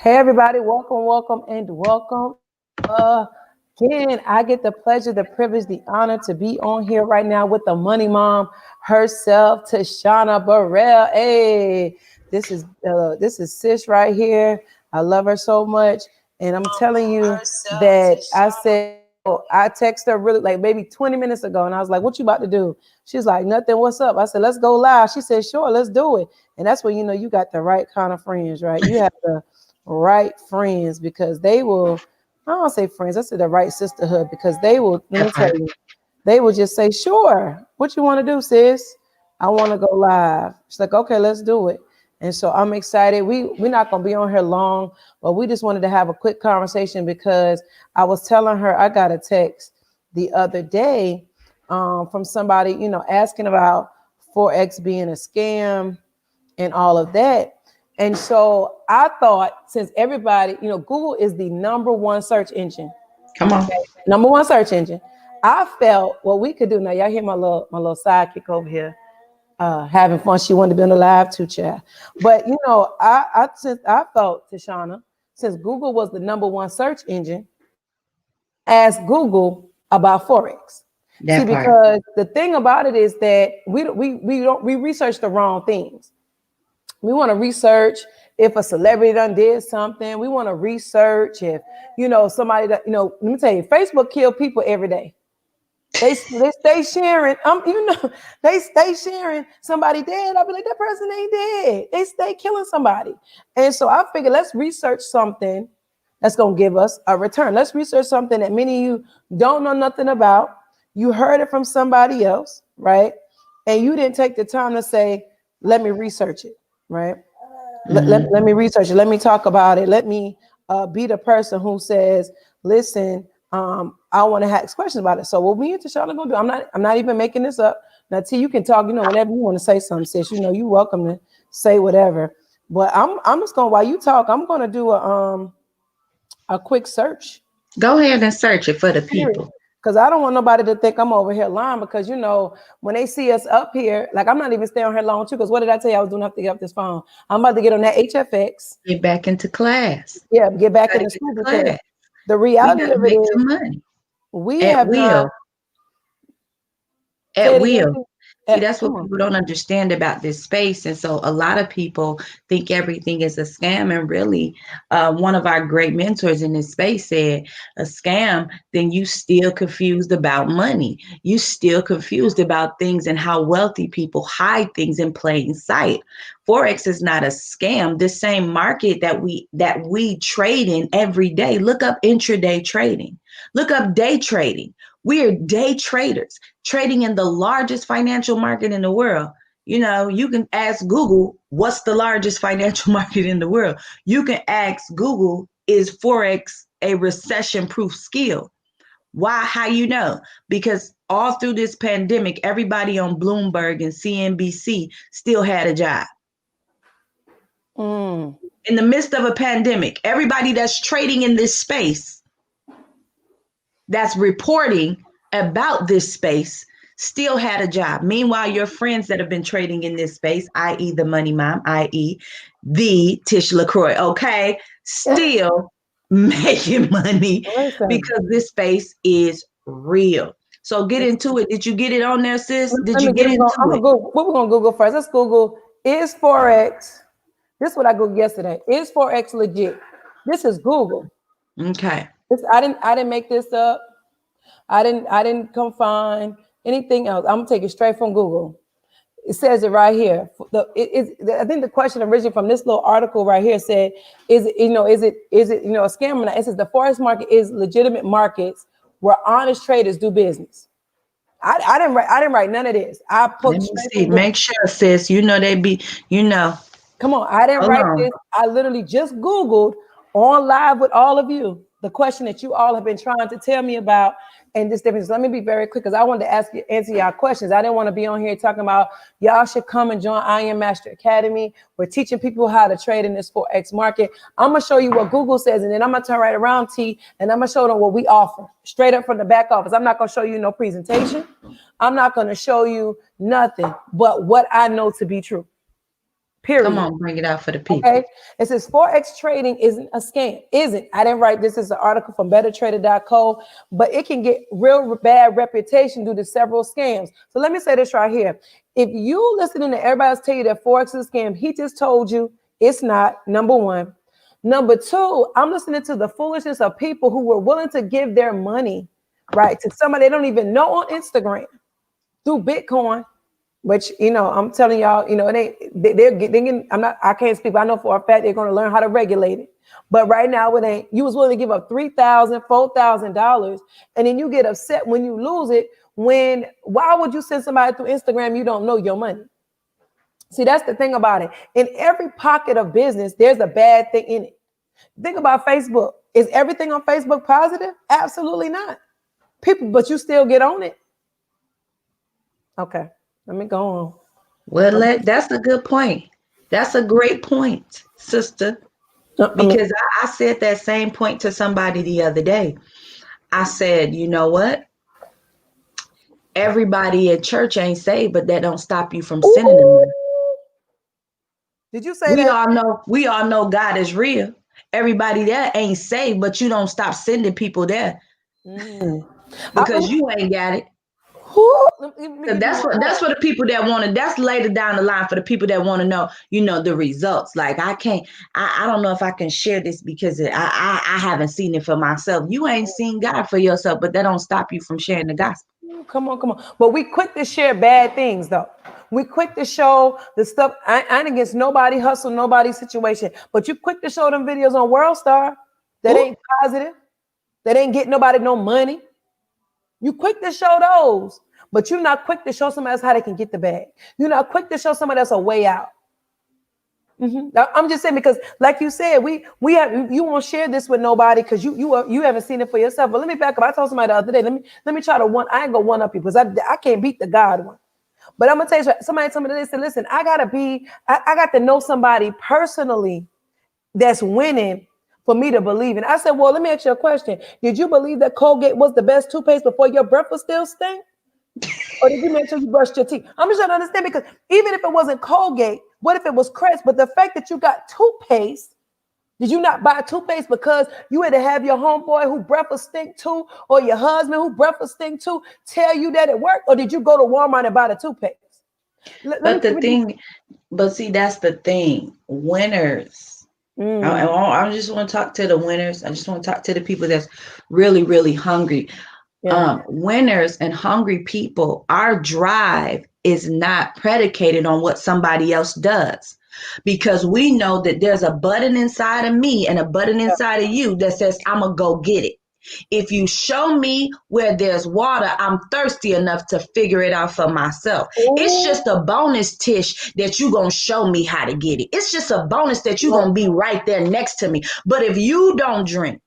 Hey everybody, welcome, and welcome again. I get the pleasure, the privilege, the honor to be on here right now with the money mom herself, Tashana Burrell. Hey, this is sis right here. I love her so much, and I'm telling you that I said, I texted her really like maybe 20 minutes ago, and I was like, "What you about to do?" She's like, "Nothing. What's up?" I said, "Let's go live." She said, "Sure, let's do it." And that's when you know you got the right kind of friends, right? You have the right friends because they will, I don't say friends, I say the right sisterhood because they will, let me That tell part. you, they will just say, sure, what you want to do, sis? I want to go live. She's like, okay, let's do it. And so I'm excited. We're not gonna be on here long, but we just wanted to have a quick conversation because I was telling her I got a text the other day from somebody, asking about Forex being a scam and all of that. And so I thought, since everybody, Google is the number one search engine, Come on. okay, number one search engine. I felt what we could do now. Y'all hear my little sidekick over here having fun. She wanted to be on the live too, chat. But since I felt, Tashana, since Google was the number one search engine, ask Google about Forex. See, That part. because the thing about it is that we research the wrong things. We want to research if a celebrity done did something. We want to research if, somebody that, let me tell you, Facebook kill people every day. They stay sharing, they stay sharing somebody dead. I'll be like, that person ain't dead. They stay killing somebody. And so I figured let's research something that's gonna give us a return. Let's research something that many of you don't know nothing about. You heard it from somebody else, right? And you didn't take the time to say, let me research it, right? Let me Mhm. research it. Let me talk about it. Let me be the person who says, listen, I want to ask questions about it. So what me and Tashana gonna do, I'm not even making this up. Now T, you can talk, whenever you want to say something, sis, you welcome to say whatever. But I'm just gonna, while you talk, I'm gonna do a quick search. Go ahead and search it for the Period. people. Because I don't want nobody to think I'm over here lying because, when they see us up here, like I'm not even staying on here long too. Because what did I tell you I was doing? I have to get up this phone. I'm about to get on that HFX. Get back into class. Yeah, get back Gotta into get school to because class. the We reality gotta of it make is some money we at have not. will. Say At it again. will. See, that's Come what on. people don't understand about this space. And so a lot of people think everything is a scam. And really, one of our great mentors in this space said, a scam, then you still confused about money. You still confused about things and how wealthy people hide things in plain sight. Forex is not a scam. The same market that we trade in every day. Look up intraday trading. Look up day trading. We are day traders trading in the largest financial market in the world. You can ask Google, what's the largest financial market in the world? You can ask Google, is Forex a recession proof skill? Why? How you know? Because all through this pandemic, everybody on Bloomberg and CNBC still had a job. Mm. In the midst of a pandemic, everybody that's trading in this space, that's reporting about this space, still had a job. Meanwhile, your friends that have been trading in this space, i.e., the money mom, i.e., the Tish LaCroix, okay, still making money Listen, because this space is real. So get into it. Did you get it on there, sis? Did let you me get get. I'm into gonna it? go. What we're gonna Google first? Let's Google is Forex. This is what I googled yesterday. Is Forex legit? This is Google. Okay. I didn't make this up. I didn't come find anything else. I'm gonna take it straight from Google. It says it right here. I think the question originally from this little article right here said, is it a scam or not? It says the forex market is legitimate markets where honest traders do business. I didn't write none of this. I Let put me straight see. from Google. Make sure, sis. They be, you know. Come on, I didn't Hold write on. this. I literally just Googled on live with all of you the question that you all have been trying to tell me about and this difference. Let me be very quick because I wanted to answer y'all questions. I didn't want to be on here talking about y'all should come and join I Am Master Academy. We're teaching people how to trade in this Forex market. I'm gonna show you what Google says, and then I'm gonna turn right around, T, and I'm gonna show them what we offer straight up from the back office. I'm not gonna show you no presentation. I'm not gonna show you nothing but what I know to be true. Come period. on, bring it out for the people. Okay. It says Forex trading isn't a scam. Isn't. I didn't write this. Is an article from bettertrader.co, but it can get real bad reputation due to several scams. So let me say this right here. If you listening to everybody else tell you that Forex is a scam, he just told you it's not, number one. Number two, I'm listening to the foolishness of people who were willing to give their money, right, to somebody they don't even know on Instagram through Bitcoin. Which, I'm telling y'all, it ain't, they're getting, I can't speak, but I know for a fact they're going to learn how to regulate it. But right now it ain't. You was willing to give up $3,000, $4,000, and then you get upset when you lose it. Why would you send somebody through Instagram you don't know your money? See, that's the thing about it. In every pocket of business, there's a bad thing in it. Think about Facebook. Is everything on Facebook positive? Absolutely not. But you still get on it. Okay. Let me go on. Well, that's a good point. That's a great point, sister. Because I said that same point to somebody the other day. I said, you know what? Everybody at church ain't saved, but that don't stop you from sending them. Did you say that? We all know God is real. Everybody there ain't saved, but you don't stop sending people there because you ain't got it. That's for the people that want to. That's later down the line for the people that want to know, the results. Like I don't know if I can share this because I haven't seen it for myself. You ain't seen God for yourself, but that don't stop you from sharing the gospel. Come on. But we quick to share bad things though. We quick to show the stuff. I ain't against nobody hustle, nobody situation. But you quick to show them videos on World Star that ain't positive, that ain't getting nobody no money. You quick to show those, but you're not quick to show somebody else how they can get the bag. You're not quick to show somebody else a way out. I'm just saying because, like you said, you won't share this with nobody because you haven't seen it for yourself. But let me back up. I told somebody the other day. Let me try to I ain't gonna one up you because I can't beat the God one. But I'm gonna tell you, somebody told me today, said, listen, I got to know somebody personally that's winning for me to believe. And I said, well, let me ask you a question. Did you believe that Colgate was the best toothpaste before your breath was still stink? Or did you make sure you brushed your teeth? I'm just trying to understand because even if it wasn't Colgate, what if it was Crest? But the fact that you got toothpaste, did you not buy toothpaste because you had to have your homeboy who breath was stink too, or your husband who breath was stink too, tell you that it worked? Or did you go to Walmart and buy the toothpaste? See, that's the thing. Winners. I just want to talk to the winners. I just want to talk to the people that's really, really hungry. Yeah. Winners and hungry people, our drive is not predicated on what somebody else does, because we know that there's a button inside of me and a button inside of you that says, I'm going to go get it. If you show me where there's water, I'm thirsty enough to figure it out for myself. Ooh. It's just a bonus, Tish, that you're going to show me how to get it. It's just a bonus that you're going to be right there next to me. But if you don't drink,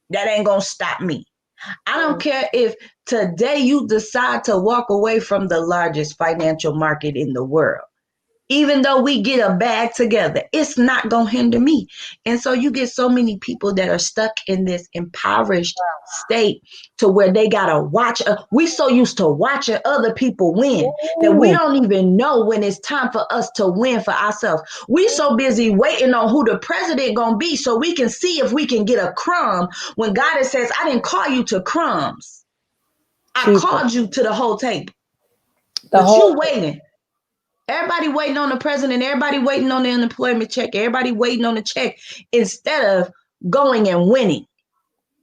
that ain't going to stop me. I don't care if today you decide to walk away from the largest financial market in the world. Even though we get a bag together, it's not going to hinder me. And so you get so many people that are stuck in this impoverished state to where they got to watch. We so used to watching other people win that we don't even know when it's time for us to win for ourselves. We so busy waiting on who the president going to be so we can see if we can get a crumb when God says, I didn't call you to crumbs. I called you to the whole table. But you waiting. Everybody waiting on the president. Everybody waiting on the unemployment check. Everybody waiting on the check instead of going and winning.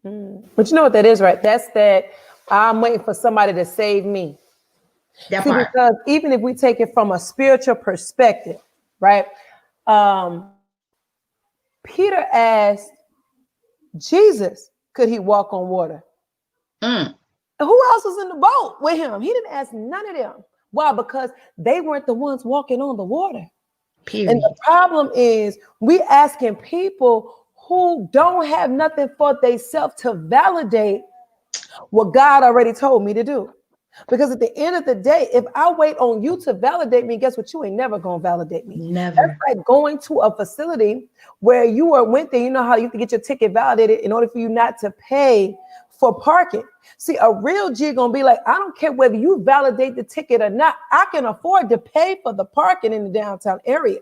But you know what that is, right? That's that I'm waiting for somebody to save me. Because even if we take it from a spiritual perspective, right? Peter asked Jesus, could he walk on water? Who else was in the boat with him? He didn't ask none of them. Why? Because they weren't the ones walking on the water. Period. And the problem is we asking people who don't have nothing for themselves to validate what God already told me to do. Because at the end of the day, if I wait on you to validate me, guess what? You ain't never going to validate me. Never. That's like going to a facility where you went there. You know how you have to get your ticket validated in order for you not to pay for parking. See, a real G gonna be like, I don't care whether you validate the ticket or not. I can afford to pay for the parking in the downtown area.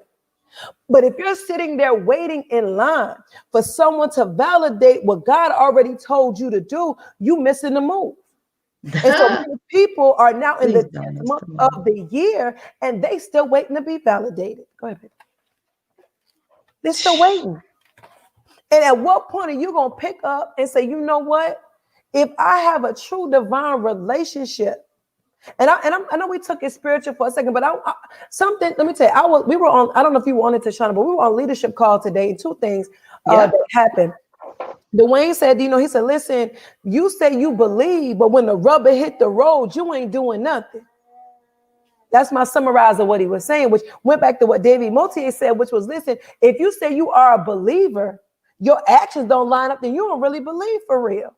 But if you're sitting there waiting in line for someone to validate what God already told you to do, you missing the move. And so many people are now in the Please don't 10th miss month the of mark. the year and they still waiting to be validated. Go ahead, baby. They're still waiting. And at what point are you going to pick up and say, you know what? If I have a true divine relationship, I know we took it spiritual for a second, but something, let me tell you, we were on, I don't know if you wanted to, Shauna, but we were on leadership call today, and two things Yeah. that happened. Dwayne said, he said, listen, you say you believe, but when the rubber hit the road, you ain't doing nothing. That's my summarize of what he was saying, which went back to what David Motier said, which was, listen, if you say you are a believer, your actions don't line up, then you don't really believe for real.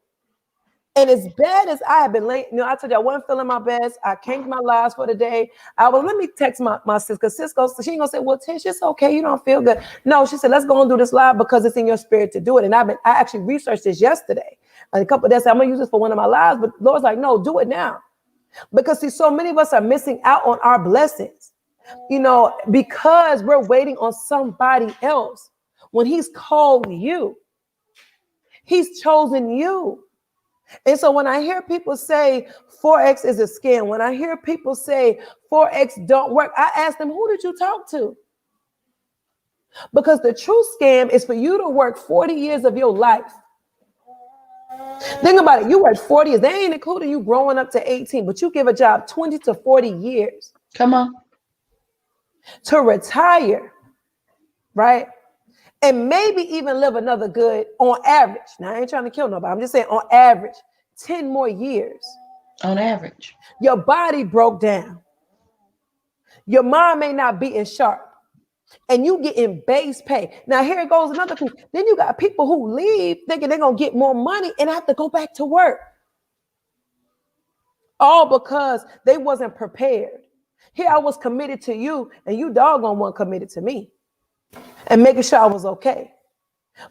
And as bad as I have been late, I told you I wasn't feeling my best. I came to my lives for the day. Let me text my sister, because Cisco, she ain't gonna say, well, Tish, it's okay, you don't feel good. No, she said, let's go and do this live because it's in your spirit to do it. And I actually researched this yesterday. And a couple of days, I'm gonna use this for one of my lives, but Lord's like, no, do it now. Because see, so many of us are missing out on our blessings, because we're waiting on somebody else. When he's called you, he's chosen you. And so when I hear people say Forex is a scam, when I hear people say Forex don't work, I ask them, who did you talk to? Because the true scam is for you to work 40 years of your life. Think about it. You work 40 years. They ain't including you growing up to 18, but you give a job 20 to 40 years. Come on. To retire, right? And maybe even live another good, on average. Now, I ain't trying to kill nobody. I'm just saying on average, 10 more years. On average. Your body broke down. Your mind may not be in sharp. And you get in base pay. Now, here goes another piece. Then you got people who leave thinking they're going to get more money and have to go back to work. All because they wasn't prepared. Here I was committed to you, and you doggone weren't committed to me. And making sure I was okay.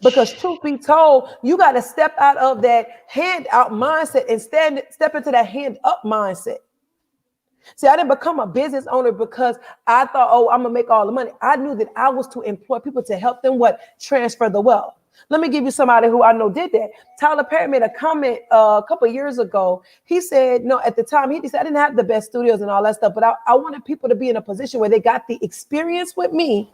Because truth be told, you got to step out of that handout mindset and step into that hand up mindset. See, I didn't become a business owner because I thought, oh, I'm going to make all the money. I knew that I was to employ people to help them transfer the wealth. Let me give you somebody who I know did that. Tyler Perry made a comment a couple of years ago. He said, no, at the time, he said, I didn't have the best studios and all that stuff, but I wanted people to be in a position where they got the experience with me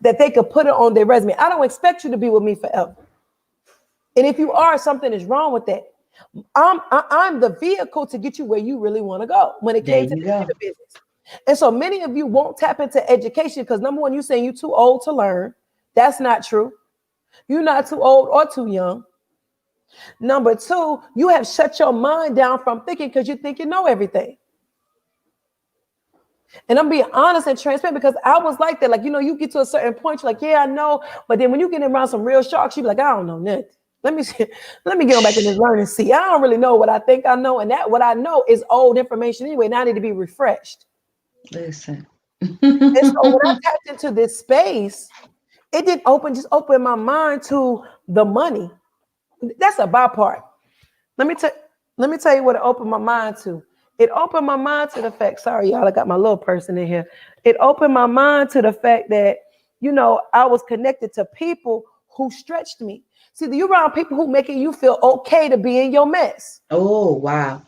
that they could put it on their resume. I don't expect you to be with me forever. And if you are, something is wrong with that. I'm the vehicle to get you where you really want to go when it came to the business. And so many of you won't tap into education because number one, you're saying you're too old to learn. That's not true. You're not too old or too young. Number two, you have shut your mind down from thinking because you think you know everything. And I'm being honest and transparent because I was like that. Like, you get to a certain point, you're like, yeah, I know. But then when you get around some real sharks, you be like, I don't know nothing. Let me get on back in this learn and see. I don't really know what I think I know. And that what I know is old information anyway. Now I need to be refreshed. Listen. And so when I tapped into this space, it didn't just open my mind to the money. That's a byproduct. Let me tell you what it opened my mind to. It opened my mind to the fact, sorry, y'all, I got my little person in here. It opened my mind to the fact that, I was connected to people who stretched me. See, you're around people who making you feel okay to be in your mess. Oh, wow.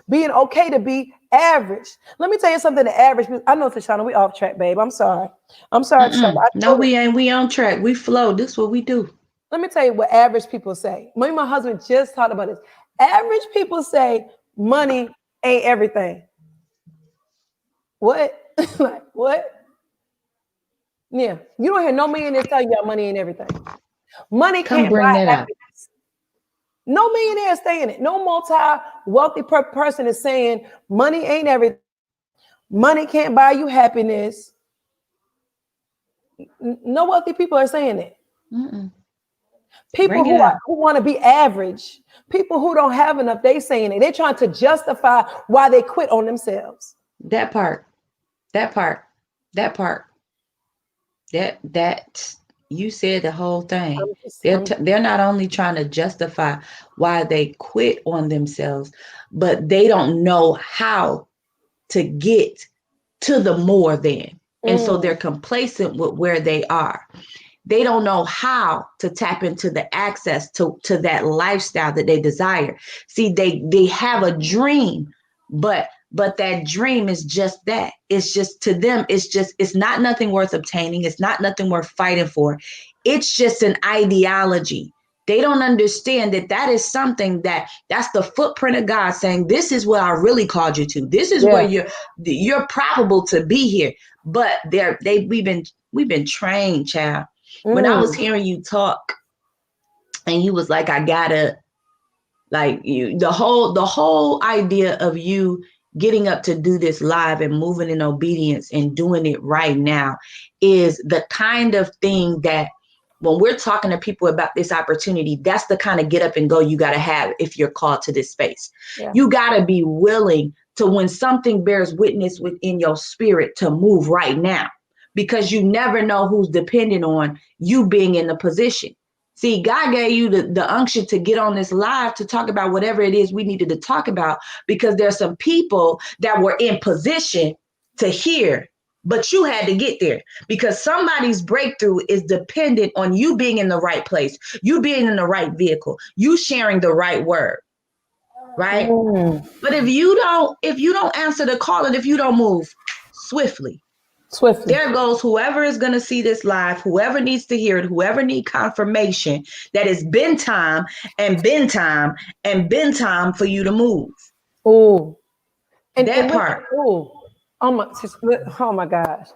Being okay to be average. Let me tell you something, the average, I know, Tashana, we off track, babe. I'm sorry, Tashana. No, we ain't. We on track. We flow. This is what we do. Let me tell you what average people say. Me and my husband just talked about this. Average people say money ain't everything. What? Like, what? Yeah. You don't hear no millionaires tell you money ain't everything. Money can't bring buy that happiness. out. No millionaire is saying it. No multi-wealthy person is saying money ain't everything. Money can't buy you happiness. No wealthy people are saying it. Mm-mm. People who want to be average, people who don't have enough, they saying it. They're trying to justify why they quit on themselves. That part. You said the whole thing. They're not only trying to justify why they quit on themselves, but they don't know how to get to the more than. And so they're complacent with where they are. They don't know how to tap into the access to that lifestyle that they desire. See, they have a dream, but that dream is just that. It's just, to them, it's not nothing worth obtaining. It's not nothing worth fighting for. It's just an ideology. They don't understand that is something that's the footprint of God saying, this is what I really called you to. This is where you're probable to be here. But we've been trained, child. When I was hearing you talk, and you was like, I gotta, like, you, the whole idea of you getting up to do this live and moving in obedience and doing it right now is the kind of thing that, when we're talking to people about this opportunity, that's the kind of get up and go you got to have if you're called to this space. Yeah. You got to be willing to, when something bears witness within your spirit, to move right now, because you never know who's dependent on you being in the position. See, God gave you the unction to get on this live to talk about whatever it is we needed to talk about, because there's some people that were in position to hear, but you had to get there, because somebody's breakthrough is dependent on you being in the right place, you being in the right vehicle, you sharing the right word, right? But if you don't answer the call, and if you don't move swiftly, there goes whoever is going to see this live, whoever needs to hear it, whoever needs confirmation that it's been time and been time and been time for you to move. Oh, that part. Oh my gosh.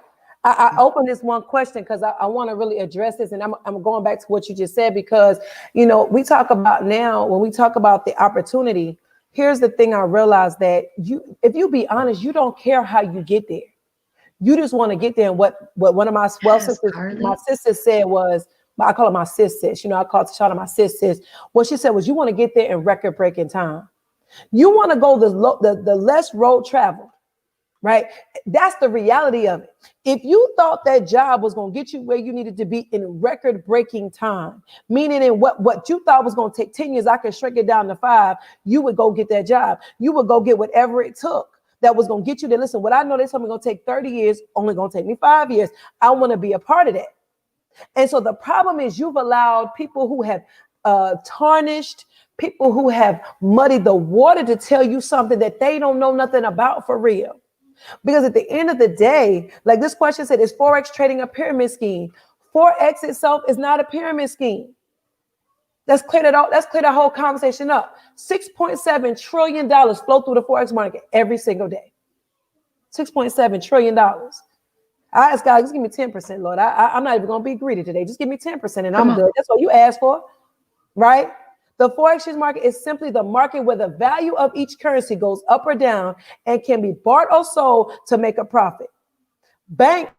I opened this one question because I want to really address this, and I'm going back to what you just said, because, you know, we talk about now, when we talk about the opportunity, here's the thing I realized, that if you be honest, you don't care how you get there. You just want to get there. And what one of my sisters said was, I call her my sis, you know, I call Tashana my sis. What she said was, you want to get there in record breaking time. You want to go the less road traveled, right? That's the reality of it. If you thought that job was going to get you where you needed to be in record breaking time, meaning in what you thought was going to take 10 years, I could shrink it down to 5, you would go get that job. You would go get whatever it took that was going to get you there. Listen, what I know, they told me going to take 30 years, only going to take me 5 years. I want to be a part of that. And so the problem is, you've allowed people who have tarnished, people who have muddied the water to tell you something that they don't know nothing about for real. Because at the end of the day, like this question said, is Forex trading a pyramid scheme? Forex itself is not a pyramid scheme. Let's clear that whole conversation up. $6.7 trillion flow through the Forex market every single day. $6.7 trillion. I ask God, just give me 10%, Lord. I'm not even going to be greedy today. Just give me 10% and I'm good. That's what you asked for, right? The forex exchange market is simply the market where the value of each currency goes up or down and can be bought or sold to make a profit. Bank,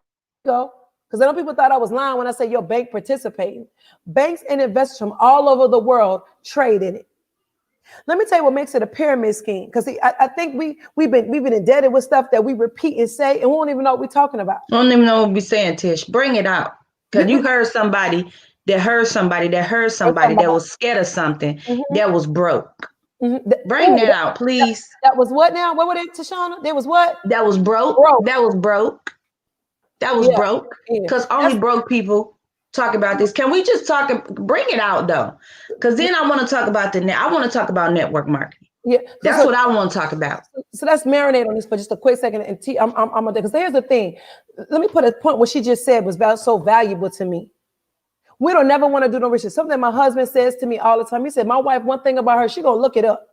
go. Because I know people thought I was lying when I say your bank participating. Banks and investors from all over the world trade in it. Let me tell you what makes it a pyramid scheme. Because I think we've been indebted with stuff that we repeat and say, and we don't even know what we're talking about. I don't even know what we're saying, Tish. Bring it out. Because you heard somebody that heard somebody that was scared of something, that was broke. Bring that out, please. That was what now? What was it, Tashana? There was what? That was broke. That was broke. That was broke. Because only broke people talk about this. Can we just bring it out though? Because then I want to talk about I want to talk about network marketing. Yeah, that's what I want to talk about. So let's marinate on this for just a quick second. And I'm because here's the thing. Let me put a point. What she just said was so valuable to me. We don't never want to do no research. Something my husband says to me all the time. He said, my wife, one thing about her, she gonna look it up.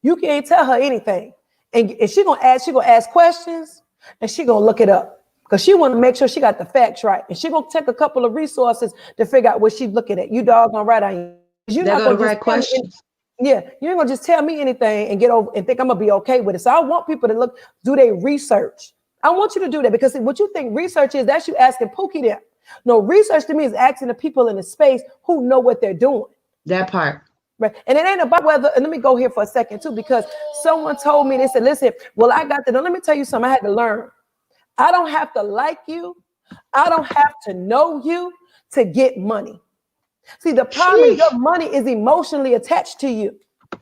You can't tell her anything, and she gonna ask questions, and she gonna look it up because she want to make sure she got the facts right, and she gonna take a couple of resources to figure out what she's looking at. You doggone right, I am. You're not gonna right questions. Yeah, you ain't gonna just tell me anything and get over and think I'm gonna be okay with it. So I want people to do their research. I want you to do that, because what you think research is, that's you asking Pookie them. No, research to me is asking the people in the space who know what they're doing. That part. Right. And it ain't about whether, and let me go here for a second too, because someone told me, they said, listen, well, I got that. Now, let me tell you something I had to learn. I don't have to like you. I don't have to know you to get money. See, the problem is your money is emotionally attached to you.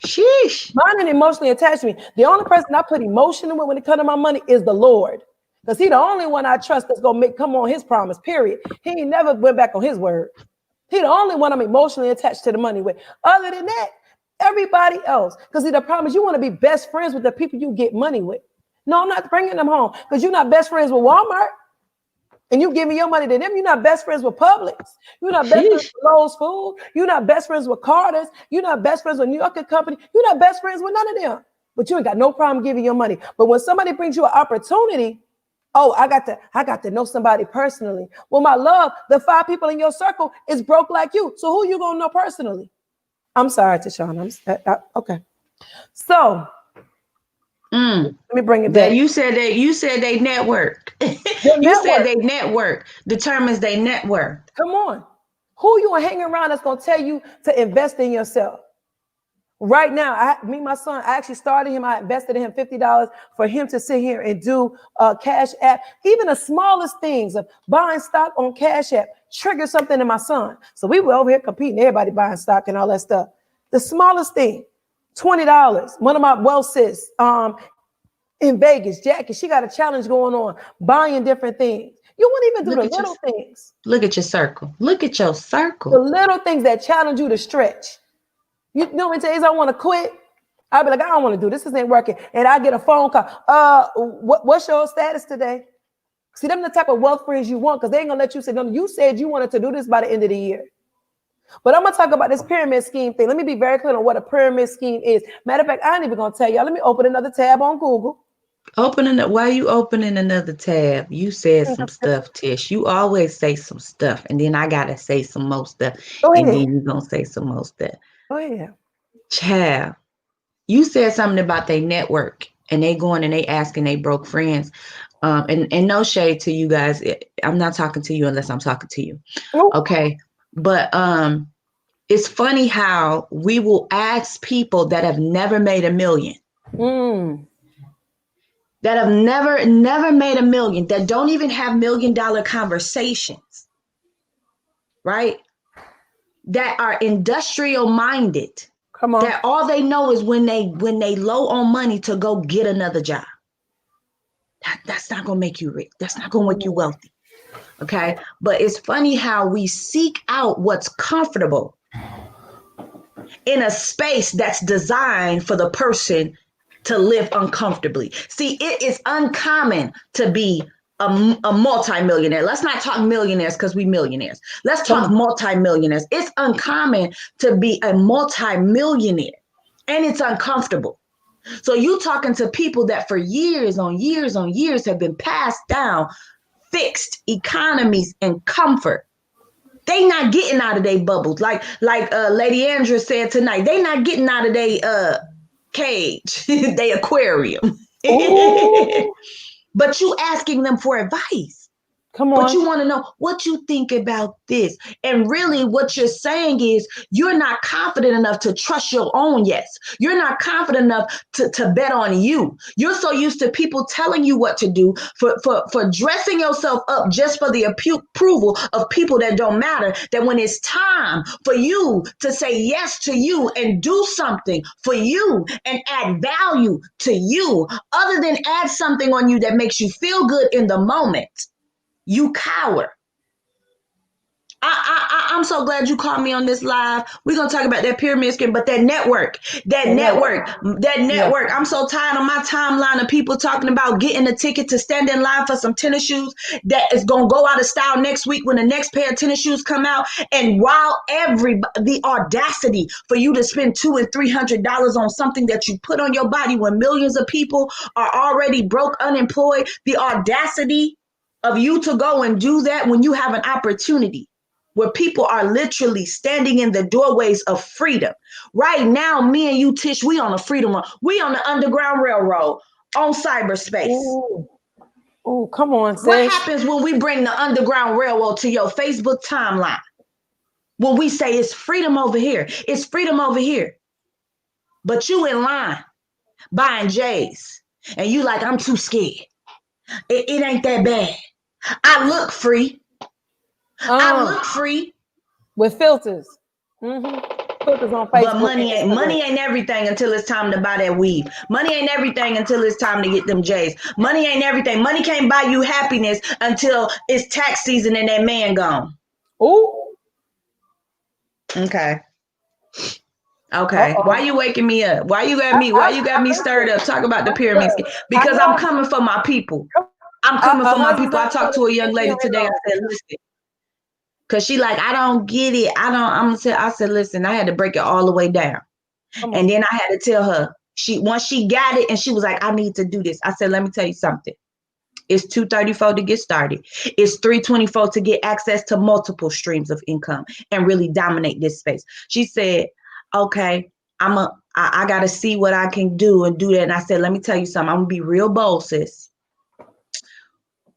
Sheesh. Mine is emotionally attached to me. The only person I put emotion in when it comes to my money is the Lord. Because he the only one I trust that's going to come on his promise, period. He ain't never went back on his word. He the only one I'm emotionally attached to the money with. Other than that, everybody else. Because the problem is you want to be best friends with the people you get money with. No, I'm not bringing them home because you're not best friends with Walmart. And you giving your money to them. You're not best friends with Publix. You're not best friends with Lowe's Food. You're not best friends with Carter's. You're not best friends with New York Company. You're not best friends with none of them. But you ain't got no problem giving your money. But when somebody brings you an opportunity, oh, I got to know somebody personally. Well, my love, the 5 people in your circle is broke like you. So who you gonna know personally? I'm sorry, Tashana. Okay. So let me bring it back. You said they network. Said they network determines they net worth. Come on. Who you hanging around that's gonna tell you to invest in yourself? Right now, my son, I actually started him. I invested in him $50 for him to sit here and do Cash App. Even the smallest things of buying stock on Cash App trigger something in my son. So we were over here competing, everybody buying stock and all that stuff. The smallest thing, $20. One of my wealth sis in Vegas, Jackie, she got a challenge going on, buying different things. You wouldn't even do the little things. Look at your circle. Look at your circle. The little things that challenge you to stretch. You know, in days I want to quit. I'll be like, I don't want to do this. This ain't working. And I get a phone call. What's your status today? See, them the type of wealth friends you want because they ain't gonna let you say, no, you said you wanted to do this by the end of the year. But I'm gonna talk about this pyramid scheme thing. Let me be very clear on what a pyramid scheme is. Matter of fact, I ain't even gonna tell y'all. Let me open another tab on Google. Why are you opening another tab? You said some stuff, Tish. You always say some stuff, and then I gotta say some more stuff, and then you're gonna say some more stuff. Oh yeah. Child, you said something about their network, and they going and they asking they broke friends. And no shade to you guys. I'm not talking to you unless I'm talking to you. Okay. But it's funny how we will ask people that have never made $1 million. That have never made $1 million, that don't even have $1 million conversations, right? That are industrial minded. Come on. That all they know is when they low on money to go get another job. That's not gonna make you rich. That's not gonna make you wealthy. Okay. But it's funny how we seek out what's comfortable in a space that's designed for the person to live uncomfortably. See, it is uncommon to be a multimillionaire. Let's not talk millionaires because we millionaires. Let's talk multimillionaires. It's uncommon to be a multimillionaire, and it's uncomfortable. So you talking to people that for years on years on years have been passed down fixed economies and comfort. They not getting out of their bubbles. Like Lady Andrea said tonight, they not getting out of their cage, they aquarium. But you asking them for advice. Come on. But you want to know what you think about this. And really what you're saying is you're not confident enough to trust your own yes. You're not confident enough to bet on you. You're so used to people telling you what to do, for dressing yourself up just for the approval of people that don't matter, that when it's time for you to say yes to you and do something for you and add value to you, other than add something on you that makes you feel good in the moment, you cower. I'm so glad you called me on this live. We're going to talk about that pyramid scheme, but that network. I'm so tired on my timeline of people talking about getting a ticket to stand in line for some tennis shoes that is going to go out of style next week when the next pair of tennis shoes come out. And while the audacity for you to spend $200 and $300 on something that you put on your body when millions of people are already broke, unemployed, the audacity of you to go and do that when you have an opportunity where people are literally standing in the doorways of freedom. Right now, me and you, Tish, we on a freedom run. We on the Underground Railroad on cyberspace. Oh, come on, sis. What happens when we bring the Underground Railroad to your Facebook timeline? When we say it's freedom over here, it's freedom over here. But you in line buying J's and you like, I'm too scared. It ain't that bad. I look free. I look free. With filters. Mm-hmm. filters on But Facebook and money Instagram. ain't everything until it's time to buy that weave. Money ain't everything until it's time to get them J's. Money ain't everything. Money can't buy you happiness until it's tax season and that man gone. Ooh. Okay. Okay. Why Uh-oh. you waking me up? Why you got I, me? Why I, you got me stirred listen, up? Talk about the pyramid scheme. look, I Because I'm know coming for my people. come I'm coming our for my husband's people. I not talked gonna to a young be lady on here today. I long. said, listen, because she like, I don't get it. I'm gonna say, I said, listen, I had to break it all the way down. Come And on. then I had to tell her, once she got it and she was like, I need to do this. I said, let me tell you something. It's 234 to get started. It's 324 to get access to multiple streams of income and really dominate this space. She said, okay, I gotta see what I can do and do that. And I said, let me tell you something. I'm gonna be real bold, sis.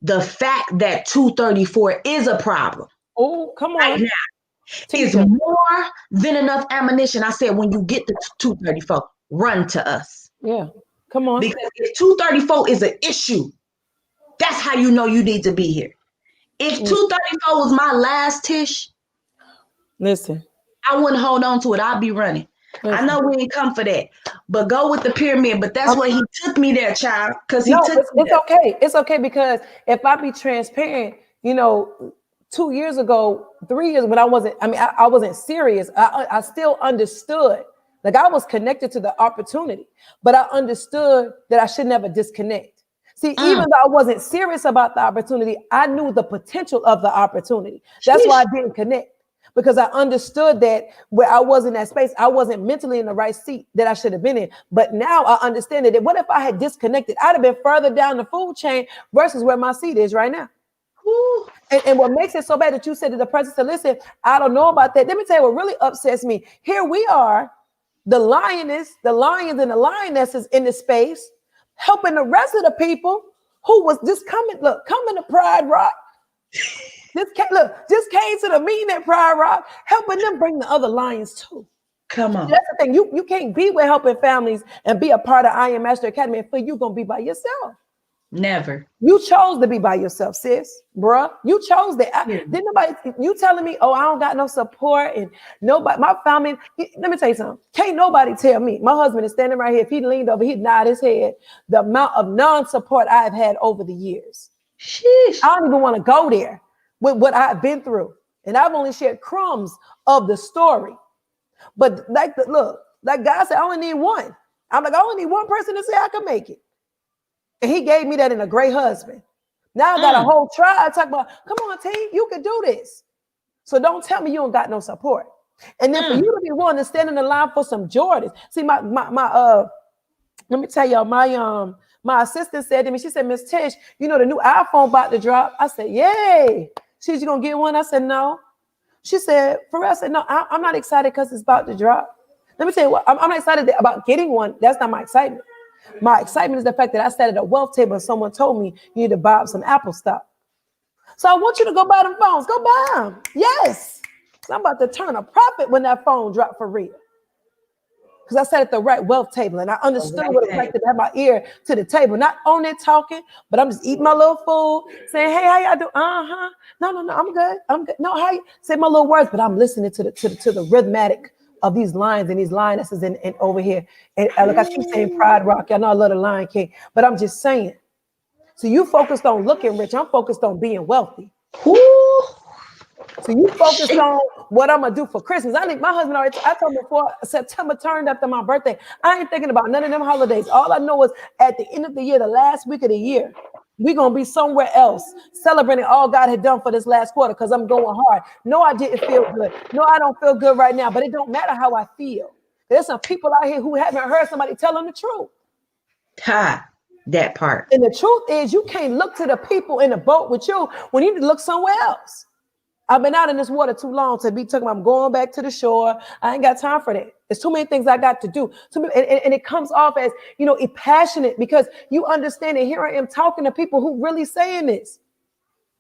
The fact that 234 is a problem Oh, come right on. now is Teacher. more than enough ammunition. I said, when you get to 234, run to us. Yeah. Come on. Because if 234 is an issue, that's how you know you need to be here. If Mm. 234 was my last Tish, Listen. I wouldn't hold on to it. I'd be running. I Listen. know we ain't come for that, but go with the pyramid. But that's where he took me there, child, because he No, took me it's there. okay. It's okay because if I be transparent, 2 years ago, 3 years when I wasn't, I wasn't serious. I still understood. Like I was connected to the opportunity, but I understood that I should never disconnect. See, even Mm, though I wasn't serious about the opportunity, I knew the potential of the opportunity. That's why sheesh. I didn't connect because I understood that where I was in that space, I wasn't mentally in the right seat that I should have been in. But now I understand that what if I had disconnected? I'd have been further down the food chain versus where my seat is right now. Whew. And what makes it so bad that you said to the person, said, listen, I don't know about that. Let me tell you what really upsets me. Here we are, the lions and the lionesses in the space, helping the rest of the people who was just coming to Pride Rock. Just came to the meeting at Pride Rock, helping them bring the other lions too. Come on. That's the thing. You can't be with helping families and be a part of I Am Master Academy and feel you're gonna be by yourself. Never. You chose to be by yourself, sis, bruh. You chose that. Yeah. Didn't nobody, you telling me, oh, I don't got no support and nobody, my family, let me tell you something. Can't nobody tell me. My husband is standing right here. If he leaned over, he'd nod his head. The amount of non-support I've had over the years. Sheesh. I don't even want to go there with what I've been through. And I've only shared crumbs of the story. But like God said, I only need one. I'm like, I only need one person to say I can make it. And he gave me that in a great husband. Now I got a Mm, whole tribe talking about, come on, team, you can do this. So don't tell me you don't got no support. And then for you mm. to be willing to stand in the line for some Jordans. See, my let me tell y'all, my assistant said to me, she said, Miss Tish, the new iPhone about to drop. I said, yay. She's you gonna get one? I said, no. She said, for real? I said, no, I'm not excited because it's about to drop. Let me tell you what, I'm not excited about getting one. That's not my excitement. My excitement is the fact that I sat at a wealth table and someone told me you need to buy some Apple stock. So I want you to go buy them phones. Go buy them. Yes. So I'm about to turn a profit when that phone dropped for real. Because I sat at the right wealth table and I understood Right what it was there. like to have my ear to the table. Not on it talking, but I'm just eating my little food, saying, hey, how y'all do? Uh-huh. No, I'm good. I'm good. No, how you say my little words, but I'm listening to the rhythmic of these lines and these lionesses and over here. And like I keep saying Pride Rock. I know I love the Lion King, but I'm just saying. So you focused on looking rich. I'm focused on being wealthy. Whew. So you focused on what I'm gonna do for Christmas. I think my husband already. I told him before September turned after my birthday. I ain't thinking about none of them holidays. All I know is at the end of the year, the last week of the year, we're gonna be somewhere else celebrating all God had done for this last quarter because I'm going hard. No, I didn't feel good. No, I don't feel good right now. But it don't matter how I feel. There's some people out here who haven't heard somebody tell them the truth. Ha. That part. And the truth is, you can't look to the people in the boat with you when you need to look somewhere else. I've been out in this water too long to be talking about I'm going back to the shore. I ain't got time for that. There's too many things I got to do. And it comes off as, passionate because you understand it. Here I am talking to people who really saying this.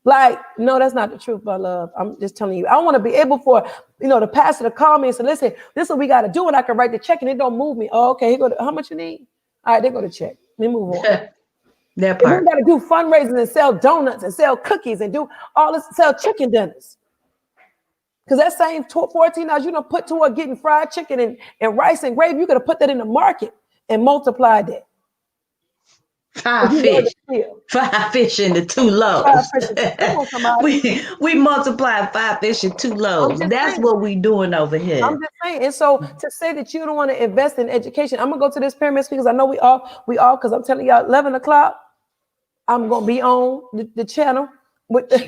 Like, no, that's not the truth, my love. I'm just telling you. I want to be able for, the pastor to call me and say, listen, this is what we got to do. And I can write the check and it don't move me. Oh, okay. How much you need? All right, they go to check. Let me move on. That If we part. got to do fundraisers and sell donuts and sell cookies and do all this, sell chicken dinners. Because that same $14 you don't put toward getting fried chicken and rice and gravy, you could have put that in the market and multiplied that. Five fish. Five fish into 2 loaves. Come on, somebody. we multiply 5 fish and 2 loaves. That's what we doing over here. I'm just saying. And so to say that you don't want to invest in education, I'm gonna go to this pyramid because I know we all, because I'm telling y'all 11 o'clock, I'm gonna be on the channel with the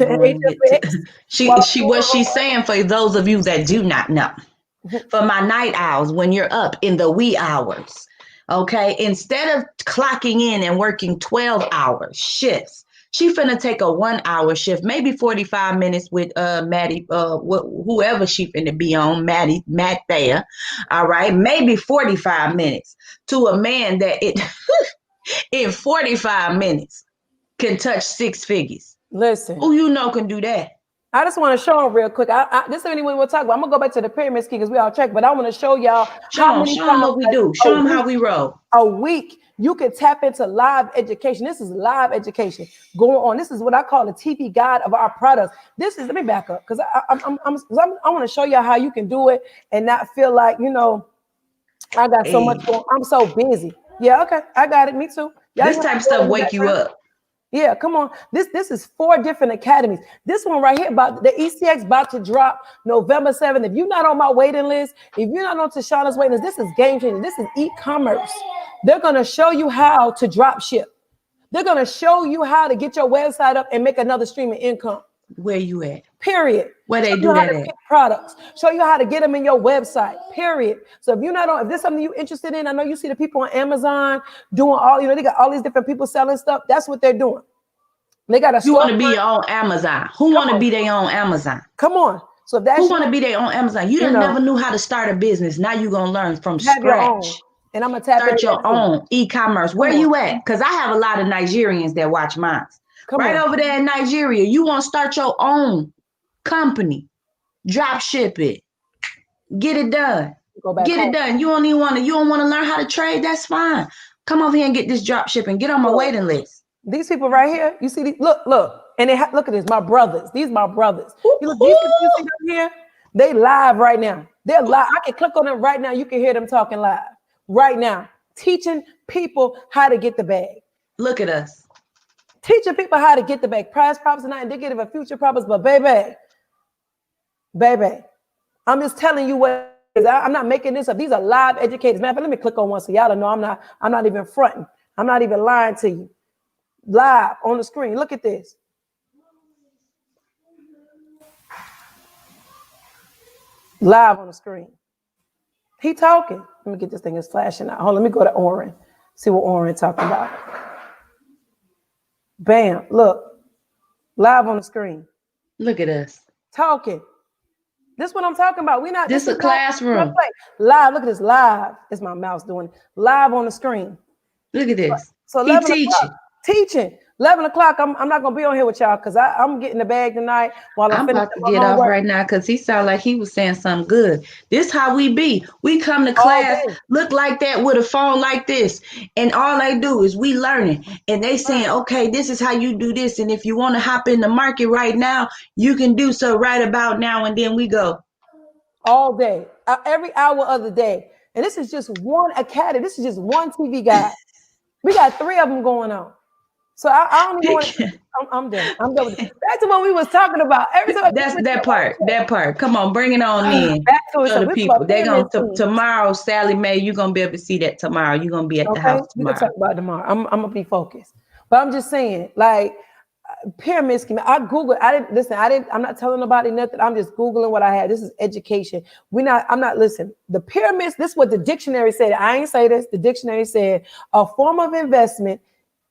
what she's saying, for those of you that do not know, for my night owls, when you're up in the wee hours, okay, instead of clocking in and working 12-hour shifts, she finna take a 1-hour shift, maybe 45 minutes with Maddie, whoever she finna be on, Matt there, all right, maybe 45 minutes to a man that in 45 minutes can touch 6 figures. Listen, who you know can do that? I just want to show them real quick. This is anyone we'll talk about. I'm gonna go back to the pyramid scheme because we all check, but I want to show y'all show them what we do. Show them how we roll. A week you can tap into live education. This is live education going on. This is what I call the TV guide of our products. This is, let me back up because I want to show y'all how you can do it and not feel like, you know, I got so much going. I'm so busy. Yeah, okay, I got it. Me too. This type of stuff wake you up. Yeah, come on. This is 4 different academies. This one right here, about the ECX, about to drop November 7th. If you're not on my waiting list, if you're not on Tashana's waiting list, this is game changing. This is e-commerce. They're going to show you how to drop ship. They're going to show you how to get your website up and make another stream of income. Where you at? Period. Where they do that at? Products. Show you how to get them in your website. Period. So if you're not on, if this is something you're interested in, I know you see the people on Amazon doing all, you know, they got all these different people selling stuff. That's what they're doing. They got a. You want to be on Amazon? Who want to be their own Amazon? Come on. So that's who want to be their own Amazon. You never knew how to start a business. Now you're gonna learn from scratch. And I'm gonna start your own e-commerce. Where you at? Because I have a lot of Nigerians that watch mine. Right over there in Nigeria, you want to start your own company, drop ship it, get it done, get it done. You don't want to learn how to trade. That's fine. Come over here and get this drop shipping. Get on my waiting list. These people right here, you see these? Look, and they look at this. My brothers. These my brothers. You see them here? They live right now. They're live. I can click on them right now. You can hear them talking live right now, teaching people how to get the bag. Look at us. Teaching people how to get the bag. Prize profits are not indicative of future profits, but baby, I'm just telling you what it is. I'm not making this up. These are live educators. Man, let me click on one so y'all don't know I'm not even fronting. I'm not even lying to you. Live on the screen. Look at this. Live on the screen. He talking. Let me get this thing. It's flashing out. Hold on, let me go to Oren. See what Oren talking about. Bam, look, live on the screen. Look at us talking. This is what I'm talking about. This is a classroom. Live, look at this, live. It's my mouse doing it. Live on the screen. Look at this. So 11 teaching. 11 o'clock, I'm not going to be on here with y'all because I'm getting the bag tonight while I'm about to get off right now because he sounded like he was saying something good. This how we be. We come to class, look like that with a phone like this, and all they do is we learning. And they saying, okay, this is how you do this. And if you want to hop in the market right now, you can do so right about now. And then we go. All day, every hour of the day. And this is just one academy. This is just one TV guide. We got 3 of them going on. So I don't even want to. I'm done. I'm done with it. Back to what we was talking about. Every time that part. Come on, bring it on in. Back to the people. They're gonna tomorrow, Sally Mae. You're gonna be able to see that tomorrow. You're gonna be at the house tomorrow. We can talk about it tomorrow. I'm gonna be focused. But I'm just saying, like pyramid scheme. I Googled. I'm not telling nobody nothing. I'm just Googling what I had. This is education. I'm not listening. The pyramids. This is what the dictionary said. I ain't say this. The dictionary said a form of investment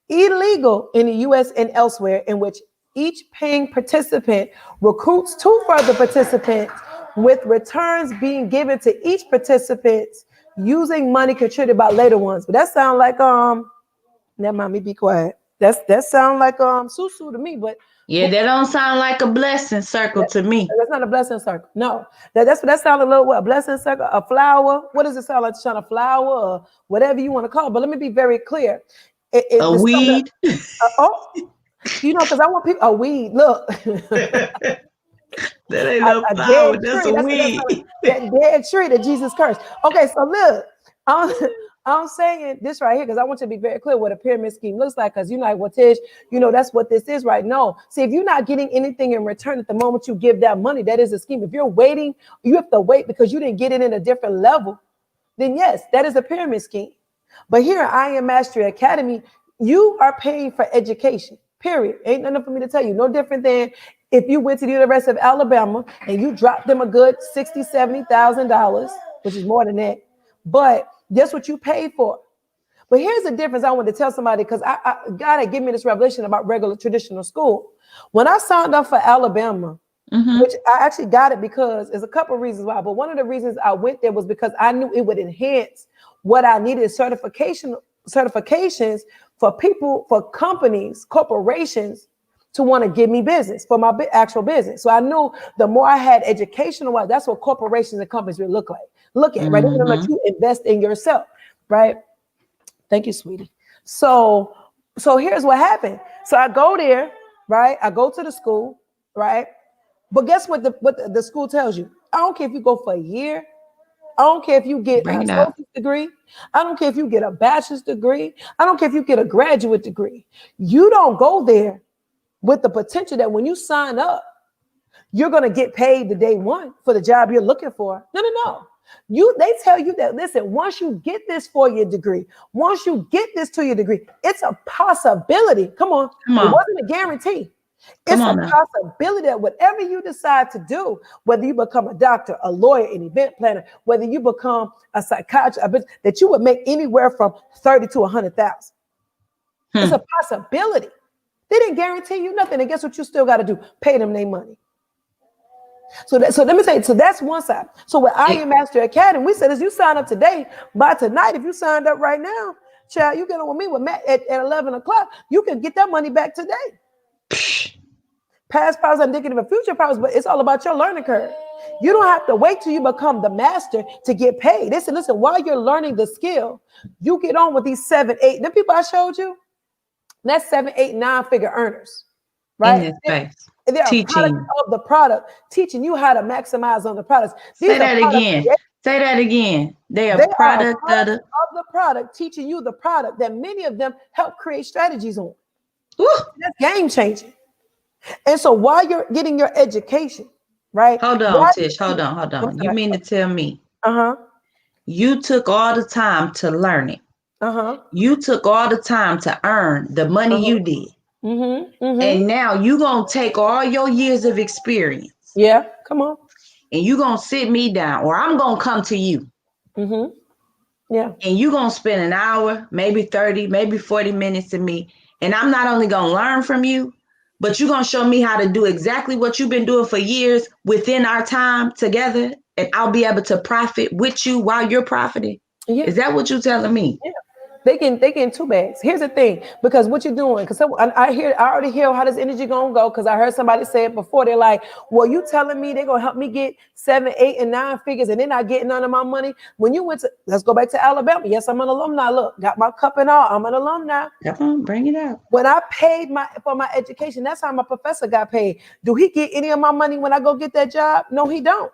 illegal in the U.S. and elsewhere, in which each paying participant recruits 2 further participants, with returns being given to each participant using money contributed by later ones. But that sounds like never mind, me be quiet. That sounds like susu to me, but yeah, that don't sound like a blessing circle to me. That's not a blessing circle. No, that sounds a little what, a blessing circle, a flower. What does it sound like? Trying a flower or whatever you want to call it. But let me be very clear. A weed. Because I want people a weed. Look, That ain't no A flower. dead That's tree. a That's weed. that dead tree that Jesus cursed. Okay, so look, I'm, I'm saying this right here because I want you to be very clear what a pyramid scheme looks like. Because you're like, well, Tish, that's what this is, right? No. See, if you're not getting anything in return at the moment you give that money, that is a scheme. If you're waiting, you have to wait because you didn't get it in a different level. Then yes, that is a pyramid scheme. But here at I Am Mastery Academy, you are paying for education, period. Ain't nothing for me to tell you. No different than if you went to the University of Alabama and you dropped them a good $60,000, $70,000, which is more than that. But guess what you paid for? But here's the difference I want to tell somebody because God had given me this revelation about regular traditional school. When I signed up for Alabama, which I actually got it because there's a couple of reasons why, but one of the reasons I went there was because I knew it would enhance what I needed certifications for people, for companies, corporations to want to give me business for my actual business. So I knew the more I had educational, that's what corporations and companies would look at, right? They're going to let you invest in yourself, right? Thank you, sweetie. So here's what happened. So I go there, right? I go to the school, right? But guess what the school tells you? I don't care if you go for a year. I don't care if you get Bring an it out. associate's degree. I don't care if you get a bachelor's degree. I don't care if you get a graduate degree. You don't go there with the potential that when you sign up, you're going to get paid the day one for the job you're looking for. No. They tell you that, listen, once you get this 4-year degree, once you get this 2-year degree, it's a possibility. Come on. It wasn't a guarantee. It's a possibility that whatever you decide to do, whether you become a doctor, a lawyer, an event planner, whether you become a psychiatrist, that you would make anywhere from 30 to 100,000. It's a possibility. They didn't guarantee you nothing. And guess what you still got to do? Pay them their money. So let me tell you, so that's one side. So with I Am Master Academy, we said as you sign up today, by tonight, if you signed up right now, child, you get on with me with Matt at 11 o'clock, you can get that money back today. Past powers are indicative of future powers, but it's all about your learning curve. You don't have to wait till you become the master to get paid. Listen, while you're learning the skill, you get on with these 7, 8, the people I showed you, that's 7, 8, 9-figure earners, right? In this space. They're a product of the product, teaching you how to maximize on the products. Say that again. Say that again. They are a product of the product, teaching you the product that many of them help create strategies on. Woo. That's game changing. And so while you're getting your education, right? Hold on, Tish. Hold on. You mean to tell me you took all the time to learn it? You took all the time to earn the money you did. And now you're going to take all your years of experience. Yeah, come on. And you're going to sit me down, or I'm going to come to you. Yeah. And you're going to spend an hour, maybe 30, maybe 40 minutes with me. And I'm not only going to learn from you, but you're going to show me how to do exactly what you've been doing for years within our time together. And I'll be able to profit with you while you're profiting. Yeah. Is that what you're telling me? Yeah. They can 2 bags. Here's the thing, because what you're doing, because I already hear how this energy gonna go, because I heard somebody say it before. They're like, well, you telling me they're gonna help me get 7, 8, and 9 figures, and they're not getting none of my money. When you went to, let's go back to Alabama. Yes, I'm an alumni. Look, got my cup and all. I'm an alumni. Come on, bring it out. When I paid for my education, that's how my professor got paid. Do he get any of my money when I go get that job? No, he don't.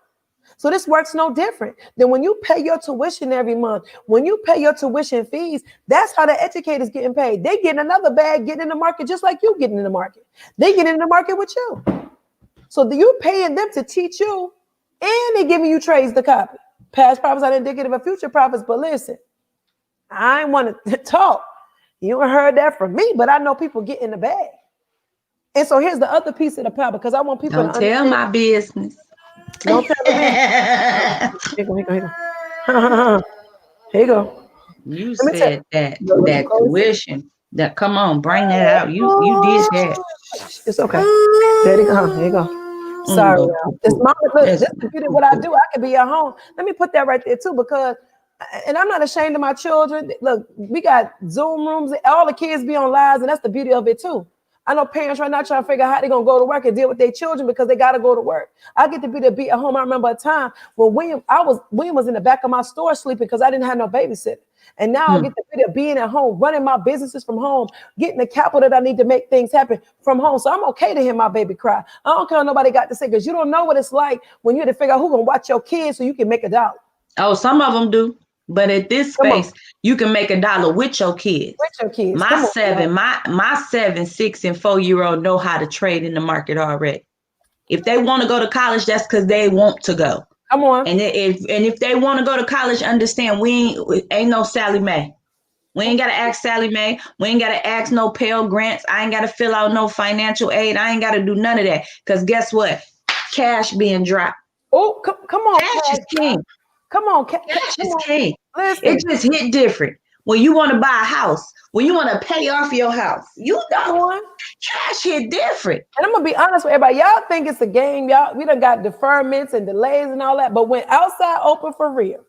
So this works no different than when you pay your tuition every month. When you pay your tuition fees, that's how the educators getting paid. They getting another bag, getting in the market just like you getting in the market. They get in the market with you. So you're paying them to teach you, and they giving you trades to copy. Past profits are indicative of future profits, but listen, I ain't want to talk. You ain't heard that from me, but I know people get in the bag. And so here's the other piece of the pie, because I want people to tell my business. Don't tell me. Here you go. You said that tuition. That come on, bring that out. You did that. It's okay. There you go. Sorry, y'all. It's mama. Look, this is the beauty of what I do. I could be at home. Let me put that right there too, because, and I'm not ashamed of my children. Look, we got Zoom rooms. All the kids be on lives, and that's the beauty of it too. I know parents right now trying to figure out how they're going to go to work and deal with their children because they got to go to work. I get to be at home. I remember a time when William was in the back of my store sleeping because I didn't have no babysitter. And now I get the bit of being at home, running my businesses from home, getting the capital that I need to make things happen from home. So I'm okay to hear my baby cry. I don't care what nobody got to say, because you don't know what it's like when you have to figure out who's going to watch your kids so you can make $1. Oh, some of them do. But at this Come on. space, you can make $1 with your kids. With your kids. My Come on, seven, my 7, 6, and 4-year-old know how to trade in the market already. If they want to go to college, that's because they want to go. Come on. And if they want to go to college, understand we ain't no Sally Mae. We ain't gotta ask Sally Mae. We ain't gotta ask no Pell Grants. I ain't gotta fill out no financial aid. I ain't gotta do none of that. Because guess what? Cash being dropped. Oh, come on. Cash is king. Come on. Cash is king. Listen. It just hit different. When you want to buy a house, when you want to pay off your house, you know, cash hit different. And I'm going to be honest with everybody. Y'all think it's a game. Y'all, we done got deferments and delays and all that. But when outside open for real